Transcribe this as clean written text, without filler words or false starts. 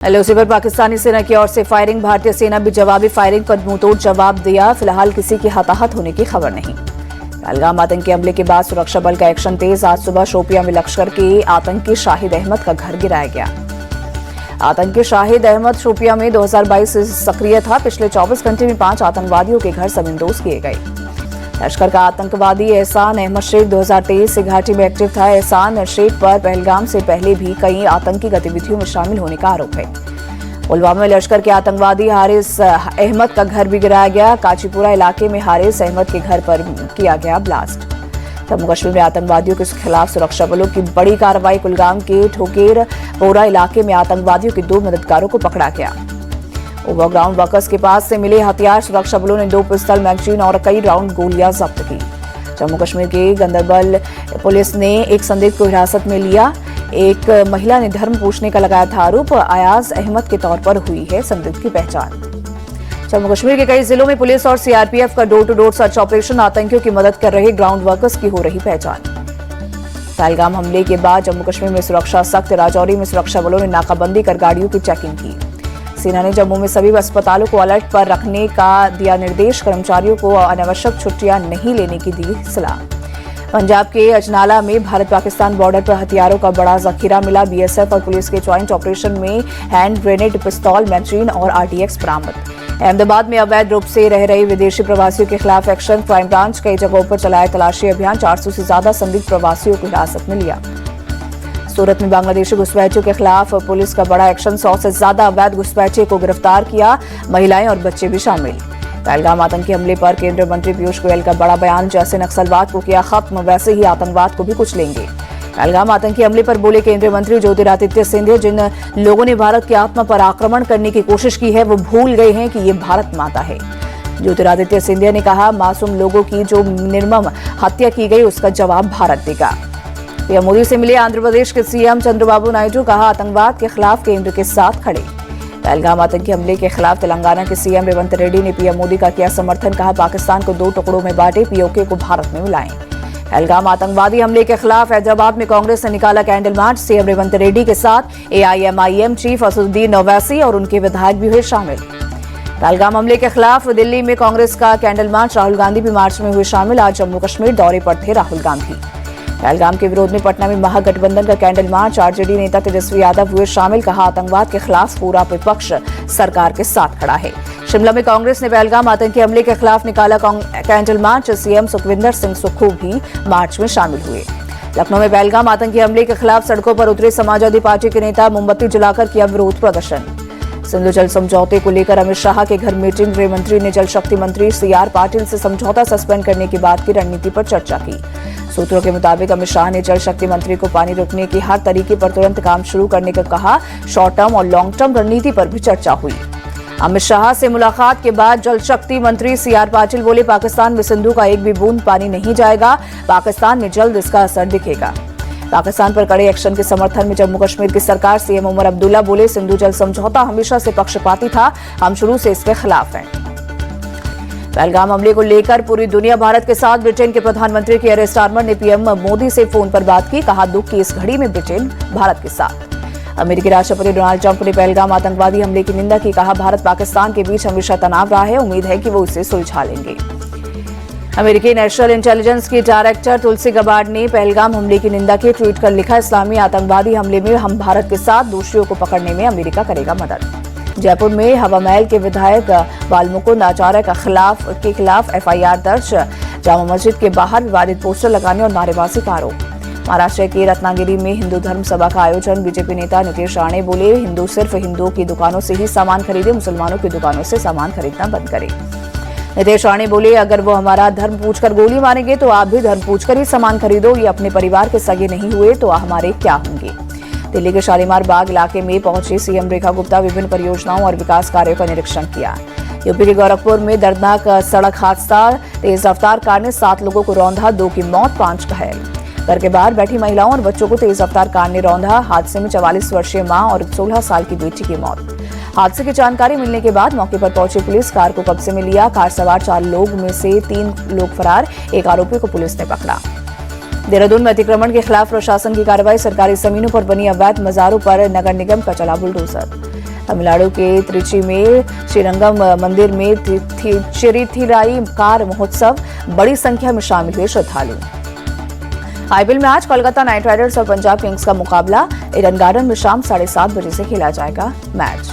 LOC पर पाकिस्तानी सेना की ओर से फायरिंग, भारतीय सेना भी जवाबी फायरिंग पर मुंहतोड़ जवाब दिया। फिलहाल किसी की हताहत होने की खबर नहीं। पहलगाम आतंकी हमले के बाद सुरक्षा बल का एक्शन तेज। आज सुबह शोपियां में लश्कर के आतंकी शाहिद अहमद का घर गिराया गया। आतंकी शाहिद अहमद शोपियां में 2022 से सक्रिय था। पिछले 24 घंटे में 5 आतंकवादियों के घर जमींदोज किए गए। लश्कर का आतंकवादी एहसान अहमद शेख 2023 से घाटी में एक्टिव था। एहसान शेख पर पहलगाम से पहले भी कई आतंकी गतिविधियों में शामिल होने का आरोप है। पुलवामा में लश्कर के आतंकवादी हारिस अहमद का घर भी गिराया गया। काचीपुरा इलाके में हारिस अहमद के घर पर किया गया ब्लास्ट। जम्मू कश्मीर में आतंकवादियों के खिलाफ सुरक्षा बलों की बड़ी कार्रवाई। कुलगाम के ठोकेरपोरा इलाके में आतंकवादियों के 2 मददगारों को पकड़ा गया। ओवरग्राउंड वर्कर्स के पास से मिले हथियार, सुरक्षा बलों ने 2 पिस्तौल, मैगजीन और कई राउंड गोलियां जब्त की। जम्मू कश्मीर के गंदरबल पुलिस ने एक संदिग्ध को हिरासत में लिया। एक महिला ने धर्म पूछने का लगाया था आरोप। अयाज अहमद के तौर पर हुई है संदिग्ध की पहचान। जम्मू कश्मीर के कई जिलों में पुलिस और सीआरपीएफ का door to door search operation. आतंकियों की मदद कर रहे ग्राउंड वर्कर्स की हो रही पहचान। पहलगाम हमले के बाद जम्मू कश्मीर में सुरक्षा सख्त। राजौरी में सुरक्षा बलों ने नाकाबंदी कर गाड़ियों की चेकिंग की। सेना ने जम्मू में सभी अस्पतालों को अलर्ट पर रखने का दिया निर्देश। कर्मचारियों को अनावश्यक छुट्टियां नहीं लेने की दी सलाह। पंजाब के अजनाला में भारत पाकिस्तान बॉर्डर पर हथियारों का बड़ा जखीरा मिला। बीएसएफ और पुलिस के ज्वाइंट ऑपरेशन में हैंड ग्रेनेड, पिस्तौल, मैगजीन और आरटीएक्स बरामद। अहमदाबाद में अवैध रूप से रह रहे विदेशी प्रवासियों के खिलाफ एक्शन। क्राइम ब्रांच कई जगहों पर चलाया तलाशी अभियान। 400 से ज्यादा संदिग्ध प्रवासियों को हिरासत में लिया। सूरत में बांग्लादेशी घुसपैठियों के खिलाफ पुलिस का बड़ा एक्शन। 100 से ज्यादा अवैध घुसपैठियों को गिरफ्तार किया। महिलाएं और बच्चे भी शामिल। पहलगाम आतंकी हमले पर केंद्रीय मंत्री पीयूष गोयल का बड़ा बयान। जैसे नक्सलवाद को किया खत्म, वैसे ही आतंकवाद को भी कुचलेंगे। पहलगाम आतंकी हमले पर बोले केंद्रीय मंत्री ज्योतिरादित्य सिंधिया, जिन लोगों ने भारत की आत्मा पर आक्रमण करने की कोशिश की है वो भूल गए हैं कि ये भारत माता है। ज्योतिरादित्य सिंधिया ने कहा, मासूम लोगों की जो निर्मम हत्या की गई उसका जवाब भारत देगा। पीएम मोदी से मिले आंध्र प्रदेश के सीएम चंद्रबाबू नायडू। कहा, आतंकवाद के खिलाफ केंद्र के साथ खड़े। पहलगाम आतंकी हमले के खिलाफ तेलंगाना के सीएम रेवंत रेड्डी ने पीएम मोदी का किया समर्थन। कहा, पाकिस्तान को 2 टुकड़ों में बांटे, पीओके को भारत में मिलाएं। पहलगाम आतंकवादी हमले के खिलाफ हैदराबाद में कांग्रेस ने निकाला candle march. CM Revanth Reddy के साथ एआईएमआईएम चीफ असदुद्दीन ओवैसी और उनके विधायक भी हुए शामिल। पहलगाम हमले के खिलाफ दिल्ली में कांग्रेस का कैंडल मार्च। राहुल गांधी भी मार्च में हुए शामिल। आज जम्मू कश्मीर दौरे पर थे राहुल गांधी। पहलगाम के विरोध में पटना में महागठबंधन का कैंडल मार्च। आरजेडी नेता तेजस्वी यादव हुए शामिल। कहा, आतंकवाद के खिलाफ पूरा विपक्ष सरकार के साथ खड़ा है। शिमला में कांग्रेस ने पहलगाम आतंकी हमले के खिलाफ निकाला candle march. CM Sukhvinder Singh Sukhu भी मार्च में शामिल हुए। लखनऊ में पहलगाम आतंकी हमले के खिलाफ सड़कों पर उतरे समाजवादी पार्टी के नेता। मोमबत्ती जलाकर किया विरोध प्रदर्शन। सिंधु जल समझौते को लेकर अमित शाह के घर मीटिंग। गृह मंत्री ने जल शक्ति मंत्री सीआर पाटिल से समझौता सस्पेंड करने की बात की रणनीति पर चर्चा की। सूत्रों के मुताबिक अमित शाह ने जल शक्ति मंत्री को पानी रोकने की हर तरीके पर तुरंत काम शुरू करने का कहा। शॉर्ट टर्म और लॉन्ग टर्म रणनीति पर भी चर्चा हुई। अमित शाह से मुलाकात के बाद जल शक्ति मंत्री सीआर पाटिल बोले, पाकिस्तान में सिंधु का एक भी बूंद पानी नहीं जाएगा। पाकिस्तान में जल्द इसका असर दिखेगा। पाकिस्तान पर कड़े एक्शन के समर्थन में जम्मू कश्मीर की सरकार। सीएम उमर अब्दुल्ला बोले, सिंधु जल समझौता हमेशा से पक्षपाती था, हम शुरू से इसके खिलाफ हैं। पहलगाम हमले को लेकर पूरी दुनिया भारत के साथ। ब्रिटेन के प्रधानमंत्री केयर स्टारमर ने पीएम मोदी से फोन पर बात की। कहा, दुख की इस घड़ी में ब्रिटेन भारत के साथ। अमेरिकी राष्ट्रपति डोनाल्ड ट्रंप ने पहलगाम आतंकवादी हमले की निंदा की। कहा, भारत पाकिस्तान के बीच हमेशा तनाव रहा है, उम्मीद है कि वो इसे सुलझा लेंगे। अमेरिकी नेशनल इंटेलिजेंस की डायरेक्टर तुलसी गबार्ड ने पहलगाम हमले की निंदा की। ट्वीट कर लिखा, इस्लामी आतंकवादी हमले में हम भारत के साथ, दोषियों को पकड़ने में अमेरिका करेगा मदद। जयपुर में हवा महल के विधायक बालमुकुंद आचार्य के खिलाफ एफआईआर दर्ज। जामा मस्जिद के बाहर विवादित पोस्टर लगाने और नारेबाजी का आरोप। महाराष्ट्र के रत्नागिरी में हिंदू धर्म सभा का आयोजन। बीजेपी नेता नीतीश राणे बोले, हिंदू सिर्फ हिंदुओं की दुकानों से ही सामान खरीदे, मुसलमानों की दुकानों से सामान खरीदना बंद करें। नीतीश राणे बोले, अगर वो हमारा धर्म पूछकर गोली मारेंगे तो आप भी धर्म पूछकर ही सामान खरीदो। ये अपने परिवार के सगे नहीं हुए तो हमारे क्या होंगे। दिल्ली के शालीमार बाग इलाके में पहुंची सीएम रेखा गुप्ता। विभिन्न परियोजनाओं और विकास कार्यों का निरीक्षण किया। यूपी के गोरखपुर में दर्दनाक सड़क हादसा। तेज रफ्तार कार ने 7 लोगों को रौंदा, 2 की मौत, 5 घायल। घर के बाहर बैठी महिलाओं और बच्चों को तेज रफ्तार कार ने रौंदा। हादसे में 44 वर्षीय मां और 16 साल की बेटी की मौत। हादसे की जानकारी मिलने के बाद मौके पर पहुंची पुलिस कार को कब्जे में लिया। कार सवार 4 लोग में से 3 लोग फरार, एक आरोपी को पुलिस ने पकड़ा। देहरादून में अतिक्रमण के खिलाफ प्रशासन की कार्रवाई। सरकारी जमीनों पर बनी अवैध मजारों पर नगर निगम का चला बुलडोजर। तमिलनाडु के त्रिची में श्रीरंगम मंदिर में चिरिथिराई कार महोत्सव, बड़ी संख्या में शामिल हुए श्रद्धालु। आईपीएल में आज कोलकाता नाइट राइडर्स और पंजाब किंग्स का मुकाबला ईडन गार्डन में शाम 7:30 बजे से खेला जाएगा मैच।